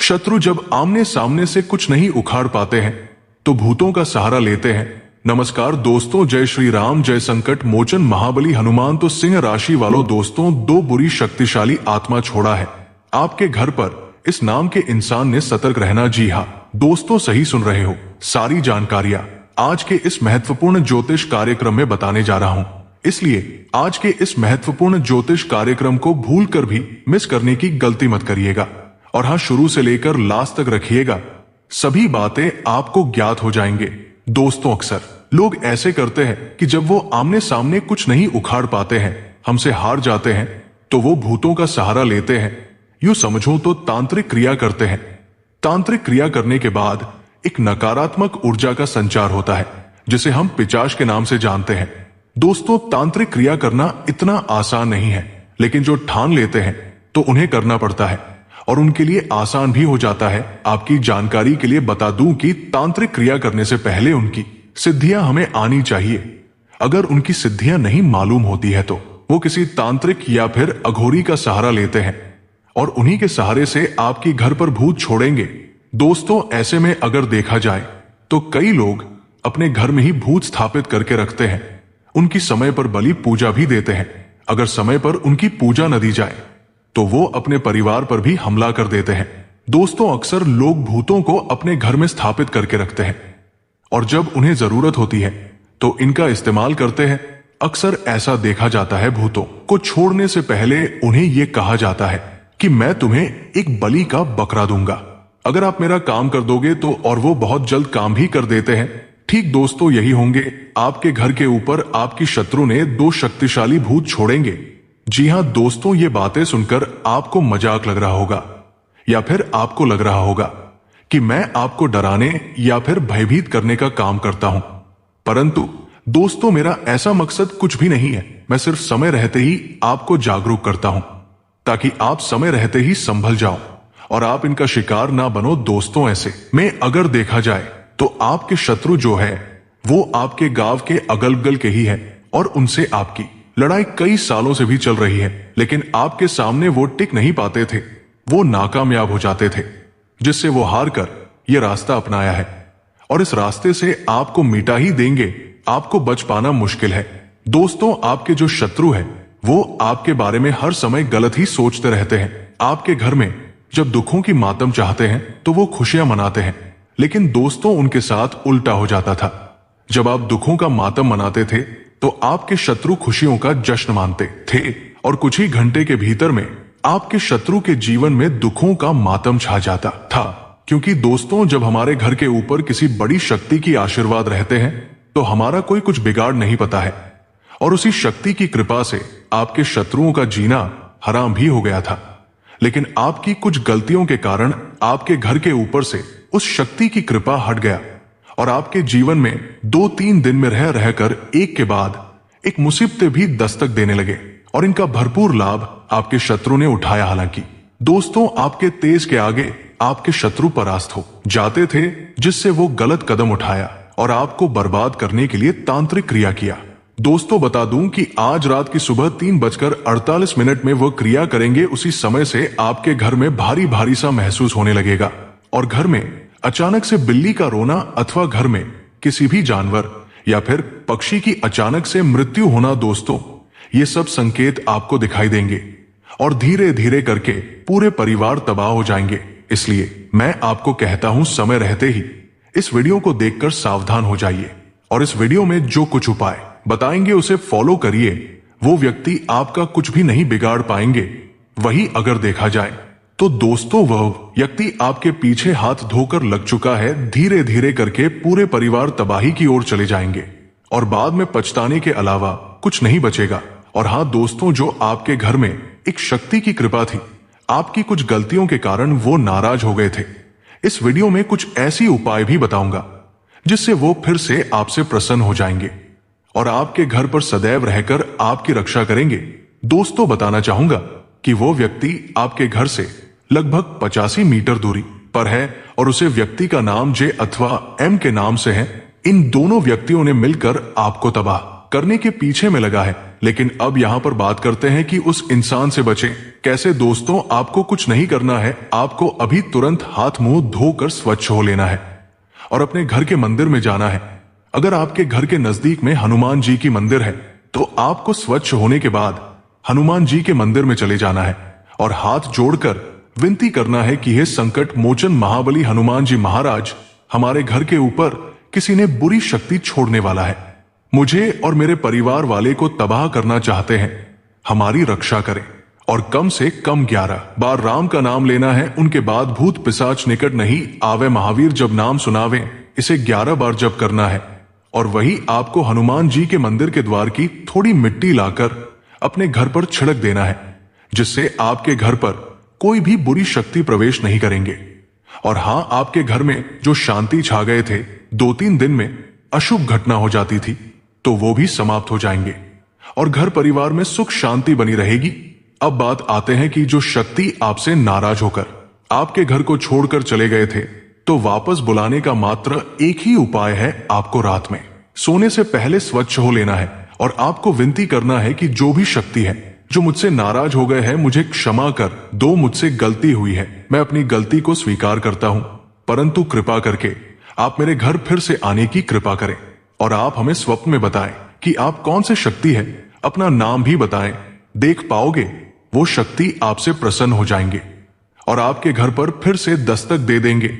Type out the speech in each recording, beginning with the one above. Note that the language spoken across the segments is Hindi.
शत्रु जब आमने सामने से कुछ नहीं उखाड़ पाते हैं तो भूतों का सहारा लेते हैं। नमस्कार दोस्तों, जय श्री राम, जय संकट मोचन महाबली हनुमान। तो सिंह राशि वालों दोस्तों, दो बुरी शक्तिशाली आत्मा छोड़ा है आपके घर पर। इस नाम के इंसान ने सतर्क रहना। जी हाँ दोस्तों, सही सुन रहे हो। सारी जानकारियां आज के इस महत्वपूर्ण ज्योतिष कार्यक्रम में बताने जा रहा हूं, इसलिए आज के इस महत्वपूर्ण ज्योतिष कार्यक्रम को भूल कर भी मिस करने की गलती मत करिएगा। और हाँ, शुरू से लेकर लास्ट तक रखिएगा, सभी बातें आपको ज्ञात हो जाएंगे। दोस्तों, अक्सर लोग ऐसे करते हैं कि जब वो आमने सामने कुछ नहीं उखाड़ पाते हैं, हमसे हार जाते हैं, तो वो भूतों का सहारा लेते हैं। यूं समझो तो तांत्रिक क्रिया करते हैं। तांत्रिक क्रिया करने के बाद एक नकारात्मक ऊर्जा का संचार होता है, जिसे हम पिशाच के नाम से जानते हैं। दोस्तों, तांत्रिक क्रिया करना इतना आसान नहीं है, लेकिन जो ठान लेते हैं तो उन्हें करना पड़ता है, और उनके लिए आसान भी हो जाता है। आपकी जानकारी के लिए बता दूं कि तांत्रिक क्रिया करने से पहले उनकी सिद्धियां हमें आनी चाहिए। अगर उनकी सिद्धियां नहीं मालूम होती है तो वो किसी तांत्रिक या फिर अघोरी का सहारा लेते हैं, और उन्हीं के सहारे से आपकी घर पर भूत छोड़ेंगे। दोस्तों, ऐसे में अगर देखा जाए तो कई लोग अपने घर में ही भूत स्थापित करके रखते हैं। उनकी समय पर बलि पूजा भी देते हैं। अगर समय पर उनकी पूजा न दी जाए तो वो अपने परिवार पर भी हमला कर देते हैं। दोस्तों, अक्सर लोग भूतों को अपने घर में स्थापित करके रखते हैं, और जब उन्हें जरूरत होती है तो इनका इस्तेमाल करते हैं। अक्सर ऐसा देखा जाता है, भूतों को छोड़ने से पहले उन्हें यह कहा जाता है कि मैं तुम्हें एक बलि का बकरा दूंगा, अगर आप मेरा काम कर दोगे तो। और वो बहुत जल्द काम भी कर देते हैं। ठीक दोस्तों, यही होंगे आपके घर के ऊपर आपकी शत्रु ने दो शक्तिशाली भूत छोड़ेंगे। जी हां दोस्तों, ये बातें सुनकर आपको मजाक लग रहा होगा, या फिर आपको लग रहा होगा कि मैं आपको डराने या फिर भयभीत करने का काम करता हूं। परंतु दोस्तों, मेरा ऐसा मकसद कुछ भी नहीं है। मैं सिर्फ समय रहते ही आपको जागरूक करता हूं, ताकि आप समय रहते ही संभल जाओ और आप इनका शिकार ना बनो। दोस्तों, ऐसे में अगर देखा जाए तो आपके शत्रु जो है वो आपके गांव के अगल बगल के ही है, और उनसे आपकी लड़ाई कई सालों से भी चल रही है, लेकिन आपके सामने वो टिक नहीं पाते थे। वो नाकामयाब हो जाते थे, जिससे वो हार कर ये रास्ता अपनाया है, और इस रास्ते से आपको मिटा ही देंगे। आपको बच पाना मुश्किल है। दोस्तों, आपके जो शत्रु है वो आपके बारे में हर समय गलत ही सोचते रहते हैं। आपके घर में जब दुखों की मातम चाहते हैं तो वो खुशियां मनाते हैं, लेकिन दोस्तों उनके साथ उल्टा हो जाता था। जब आप दुखों का मातम मनाते थे तो आपके शत्रु खुशियों का जश्न मानते थे, और कुछ ही घंटे के भीतर में आपके शत्रु के जीवन में दुखों का मातम छा जाता था। क्योंकि दोस्तों, जब हमारे घर के ऊपर किसी बड़ी शक्ति की आशीर्वाद रहते हैं तो हमारा कोई कुछ बिगाड़ नहीं पता है, और उसी शक्ति की कृपा से आपके शत्रुओं का जीना हराम भी हो गया था। लेकिन आपकी कुछ गलतियों के कारण आपके घर के ऊपर से उस शक्ति की कृपा हट गया, और आपके जीवन में 2-3 दिन में रह रहकर एक के बाद एक मुसीबतें भी दस्तक देने लगे, और इनका भरपूर लाभ आपके शत्रु ने उठाया। हालांकि दोस्तों, आपके तेज के आगे आपके शत्रु परास्त हो जाते थे, जिससे वो गलत कदम उठाया और आपको बर्बाद करने के लिए तांत्रिक क्रिया किया। दोस्तों, बता दूं कि आज रात की सुबह 3:48 में वो क्रिया करेंगे। उसी समय से आपके घर में भारी भारी सा महसूस होने लगेगा, और घर में अचानक से बिल्ली का रोना, अथवा घर में किसी भी जानवर या फिर पक्षी की अचानक से मृत्यु होना। दोस्तों, ये सब संकेत आपको दिखाई देंगे, और धीरे धीरे करके पूरे परिवार तबाह हो जाएंगे। इसलिए मैं आपको कहता हूं, समय रहते ही इस वीडियो को देखकर सावधान हो जाइए, और इस वीडियो में जो कुछ उपाय बताएंगे उसे फॉलो करिए। वो व्यक्ति आपका कुछ भी नहीं बिगाड़ पाएंगे। वही अगर देखा जाए तो दोस्तों, वह व्यक्ति आपके पीछे हाथ धोकर लग चुका है। धीरे धीरे करके पूरे परिवार तबाही की ओर चले जाएंगे, और बाद में पछताने के अलावा कुछ नहीं बचेगा। और हाँ दोस्तों, जो आपके घर में एक शक्ति की कृपा थी, आपकी कुछ गलतियों के कारण वो नाराज हो गए थे। इस वीडियो में कुछ ऐसी उपाय भी बताऊंगा जिससे वो फिर से आपसे प्रसन्न हो जाएंगे, और आपके घर पर सदैव रहकर आपकी रक्षा करेंगे। दोस्तों, बताना चाहूंगा कि वो व्यक्ति आपके घर से लगभग 85 मीटर दूरी पर है, और उसे व्यक्ति का नाम जे अथवा एम के नाम से है। इन दोनों व्यक्तियों ने मिलकर आपको तबाह करने के पीछे में लगा है। लेकिन अब यहाँ पर बात करते हैं कि उस इंसान से बचें कैसे। दोस्तों, आपको कुछ नहीं करना है, आपको अभी तुरंत हाथ मुंह धोकर स्वच्छ हो लेना है और अपने घर के मंदिर में जाना है। अगर आपके घर के नजदीक में हनुमान जी की मंदिर है तो आपको स्वच्छ होने के बाद हनुमान जी के मंदिर में चले जाना है और हाथ जोड़कर विनती करना है कि हे संकट मोचन महाबली हनुमान जी महाराज, हमारे घर के ऊपर किसी ने बुरी शक्ति छोड़ने वाला है, मुझे और मेरे परिवार वाले को तबाह करना चाहते हैं, हमारी रक्षा करें। और कम से कम 11 बार राम का नाम लेना है। उनके बाद भूत पिशाच निकट नहीं आवे, महावीर जब नाम सुनावे, इसे 11 बार जप करना है। और वही आपको हनुमान जी के मंदिर के द्वार की थोड़ी मिट्टी लाकर अपने घर पर छिड़क देना है, जिससे आपके घर पर कोई भी बुरी शक्ति प्रवेश नहीं करेंगे। और हां, आपके घर में जो शांति छा गए थे, 2-3 दिन में अशुभ घटना हो जाती थी, तो वो भी समाप्त हो जाएंगे और घर परिवार में सुख शांति बनी रहेगी। अब बात आते हैं कि जो शक्ति आपसे नाराज होकर आपके घर को छोड़कर चले गए थे, तो वापस बुलाने का मात्र एक ही उपाय है, आपको रात में सोने से पहले स्वच्छ हो लेना है और आपको विनती करना है कि जो भी शक्ति है जो मुझसे नाराज हो गए हैं, मुझे क्षमा कर दो, मुझसे गलती हुई है, मैं अपनी गलती को स्वीकार करता हूं, परंतु कृपा करके आप मेरे घर फिर से आने की कृपा करें और आप हमें स्वप्न में बताएं कि आप कौन सी शक्ति है, अपना नाम भी बताएं। देख पाओगे वो शक्ति आपसे प्रसन्न हो जाएंगे और आपके घर पर फिर से दस्तक दे देंगे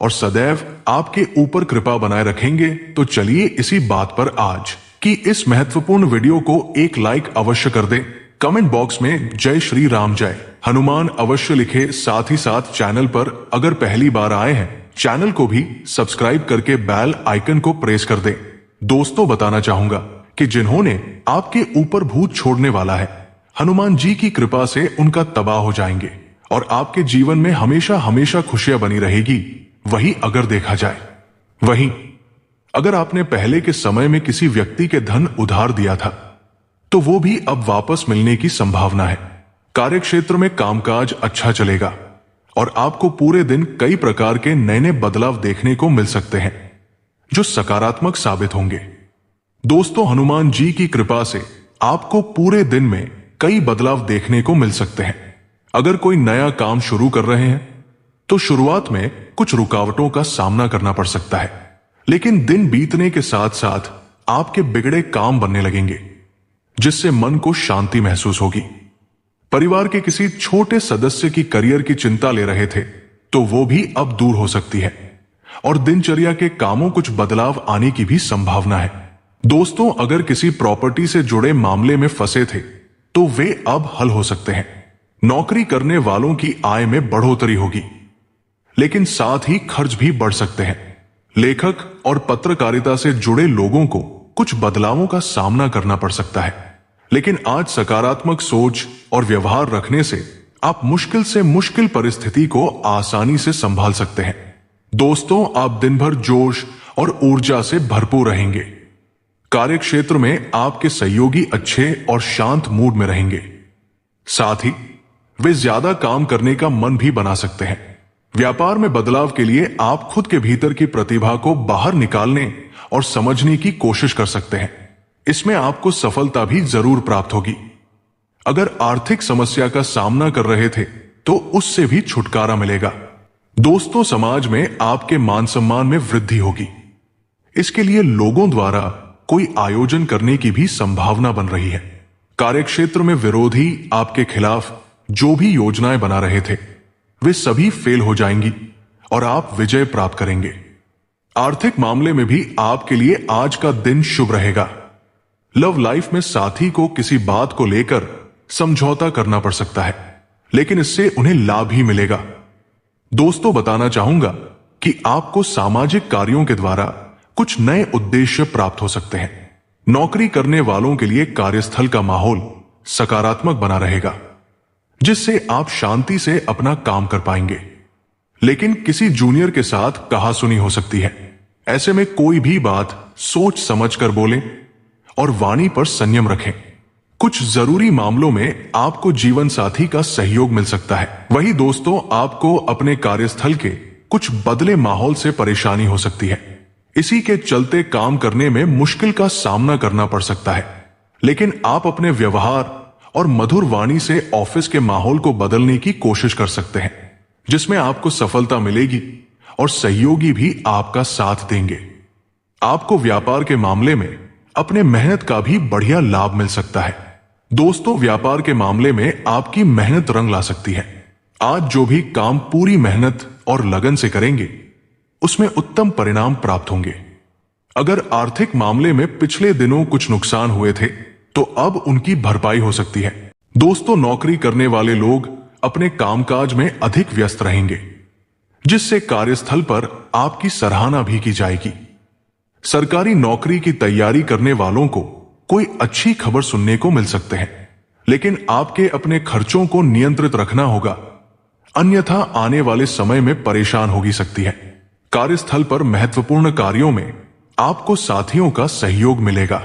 और सदैव आपके ऊपर कृपा बनाए रखेंगे। तो चलिए इसी बात पर आज की इस महत्वपूर्ण वीडियो को एक लाइक अवश्य कर दें, कमेंट बॉक्स में जय श्री राम जय हनुमान अवश्य लिखे, साथ ही साथ चैनल पर अगर पहली बार आए हैं, चैनल को भी सब्सक्राइब करके बेल आइकन को प्रेस कर दें। दोस्तों, बताना चाहूंगा कि जिन्होंने आपके ऊपर भूत छोड़ने वाला है, हनुमान जी की कृपा से उनका तबाह हो जाएंगे और आपके जीवन में हमेशा हमेशा खुशियां बनी रहेगी। वही अगर देखा जाए, वहीं अगर आपने पहले के समय में किसी व्यक्ति के धन उधार दिया था, तो वो भी अब वापस मिलने की संभावना है। कार्यक्षेत्र में कामकाज अच्छा चलेगा और आपको पूरे दिन कई प्रकार के नए नए बदलाव देखने को मिल सकते हैं जो सकारात्मक साबित होंगे। दोस्तों, हनुमान जी की कृपा से आपको पूरे दिन में कई बदलाव देखने को मिल सकते हैं। अगर कोई नया काम शुरू कर रहे हैं तो शुरुआत में कुछ रुकावटों का सामना करना पड़ सकता है, लेकिन दिन बीतने के साथ साथ आपके बिगड़े काम बनने लगेंगे, जिससे मन को शांति महसूस होगी। परिवार के किसी छोटे सदस्य की करियर की चिंता ले रहे थे तो वो भी अब दूर हो सकती है और दिनचर्या के कामों कुछ बदलाव आने की भी संभावना है। दोस्तों, अगर किसी प्रॉपर्टी से जुड़े मामले में फंसे थे तो वे अब हल हो सकते हैं। नौकरी करने वालों की आय में बढ़ोतरी होगी, लेकिन साथ ही खर्च भी बढ़ सकते हैं। लेखक और पत्रकारिता से जुड़े लोगों को कुछ बदलावों का सामना करना पड़ सकता है, लेकिन आज सकारात्मक सोच और व्यवहार रखने से आप मुश्किल से मुश्किल परिस्थिति को आसानी से संभाल सकते हैं। दोस्तों, आप दिन भर जोश और ऊर्जा से भरपूर रहेंगे। कार्यक्षेत्र में आपके सहयोगी अच्छे और शांत मूड में रहेंगे, साथ ही वे ज्यादा काम करने का मन भी बना सकते हैं। व्यापार में बदलाव के लिए आप खुद के भीतर की प्रतिभा को बाहर निकालने और समझने की कोशिश कर सकते हैं। इसमें आपको सफलता भी जरूर प्राप्त होगी। अगर आर्थिक समस्या का सामना कर रहे थे तो उससे भी छुटकारा मिलेगा। दोस्तों, समाज में आपके मान सम्मान में वृद्धि होगी। इसके लिए लोगों द्वारा कोई आयोजन करने की भी संभावना बन रही है। कार्यक्षेत्र में विरोधी आपके खिलाफ जो भी योजनाएं बना रहे थे, वे सभी फेल हो जाएंगी और आप विजय प्राप्त करेंगे। आर्थिक मामले में भी आपके लिए आज का दिन शुभ रहेगा। लव लाइफ में साथी को किसी बात को लेकर समझौता करना पड़ सकता है, लेकिन इससे उन्हें लाभ ही मिलेगा। दोस्तों, बताना चाहूंगा कि आपको सामाजिक कार्यों के द्वारा कुछ नए उद्देश्य प्राप्त हो सकते हैं। नौकरी करने वालों के लिए कार्यस्थल का माहौल सकारात्मक बना रहेगा, जिससे आप शांति से अपना काम कर पाएंगे। लेकिन किसी जूनियर के साथ कहासुनी हो सकती है। ऐसे में कोई भी बात सोच समझकर बोलें और वाणी पर संयम रखें। कुछ जरूरी मामलों में आपको जीवन साथी का सहयोग मिल सकता है। वहीं दोस्तों, आपको अपने कार्यस्थल के कुछ बदले माहौल से परेशानी हो सकती है। इसी के चलते काम करने में मुश्किल का सामना करना पड़ सकता है, लेकिन आप अपने व्यवहार और मधुर वाणी से ऑफिस के माहौल को बदलने की कोशिश कर सकते हैं, जिसमें आपको सफलता मिलेगी और सहयोगी भी आपका साथ देंगे। आपको व्यापार के मामले में अपने मेहनत का भी बढ़िया लाभ मिल सकता है। दोस्तों, व्यापार के मामले में आपकी मेहनत रंग ला सकती है। आज जो भी काम पूरी मेहनत और लगन से करेंगे, उसमें उत्तम परिणाम प्राप्त होंगे। अगर आर्थिक मामले में पिछले दिनों कुछ नुकसान हुए थे, तो अब उनकी भरपाई हो सकती है। दोस्तों, नौकरी करने वाले लोग अपने कामकाज में अधिक व्यस्त रहेंगे, जिससे कार्यस्थल पर आपकी सराहना भी की जाएगी। सरकारी नौकरी की तैयारी करने वालों को कोई अच्छी खबर सुनने को मिल सकते हैं, लेकिन आपके अपने खर्चों को नियंत्रित रखना होगा, अन्यथा आने वाले समय में परेशान होगी सकती है। कार्यस्थल पर महत्वपूर्ण कार्यों में आपको साथियों का सहयोग मिलेगा।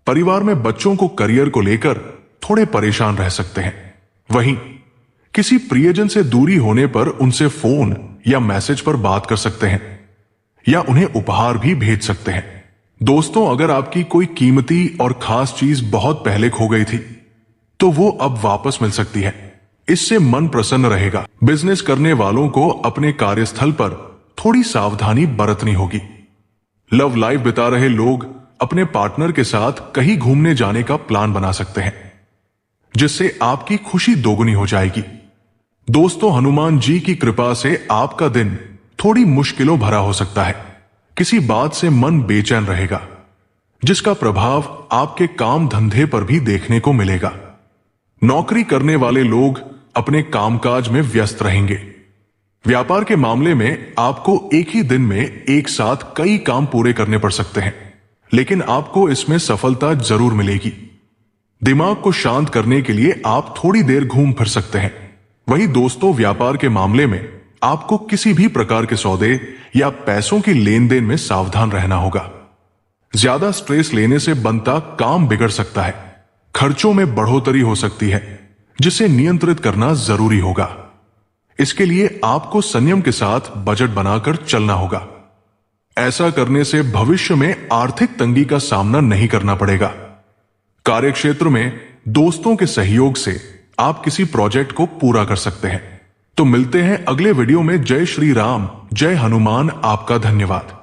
परिवार में बच्चों को करियर को लेकर थोड़े परेशान रह सकते हैं। वहीं किसी प्रियजन से दूरी होने पर उनसे फोन या मैसेज पर बात कर सकते हैं या उन्हें उपहार भी भेज सकते हैं। दोस्तों, अगर आपकी कोई कीमती और खास चीज बहुत पहले खो गई थी, तो वो अब वापस मिल सकती है। इससे मन प्रसन्न रहेगा। बिजनेस करने वालों को अपने कार्यस्थल पर थोड़ी सावधानी बरतनी होगी। लव लाइफ बिता रहे लोग अपने पार्टनर के साथ कहीं घूमने जाने का प्लान बना सकते हैं, जिससे आपकी खुशी दोगुनी हो जाएगी। दोस्तों, हनुमान जी की कृपा से आपका दिन थोड़ी मुश्किलों भरा हो सकता है। किसी बात से मन बेचैन रहेगा, जिसका प्रभाव आपके काम धंधे पर भी देखने को मिलेगा। नौकरी करने वाले लोग अपने कामकाज में व्यस्त रहेंगे। व्यापार के मामले में आपको एक ही दिन में एक साथ कई काम पूरे करने पड़ सकते हैं, लेकिन आपको इसमें सफलता जरूर मिलेगी। दिमाग को शांत करने के लिए आप थोड़ी देर घूम फिर सकते हैं। वहीं दोस्तों, व्यापार के मामले में आपको किसी भी प्रकार के सौदे या पैसों की लेन देन में सावधान रहना होगा। ज्यादा स्ट्रेस लेने से बनता काम बिगड़ सकता है। खर्चों में बढ़ोतरी हो सकती है, जिसे नियंत्रित करना जरूरी होगा। इसके लिए आपको संयम के साथ बजट बनाकर चलना होगा। ऐसा करने से भविष्य में आर्थिक तंगी का सामना नहीं करना पड़ेगा। कार्यक्षेत्र में दोस्तों के सहयोग से आप किसी प्रोजेक्ट को पूरा कर सकते हैं। तो मिलते हैं अगले वीडियो में। जय श्री राम, जय हनुमान। आपका धन्यवाद।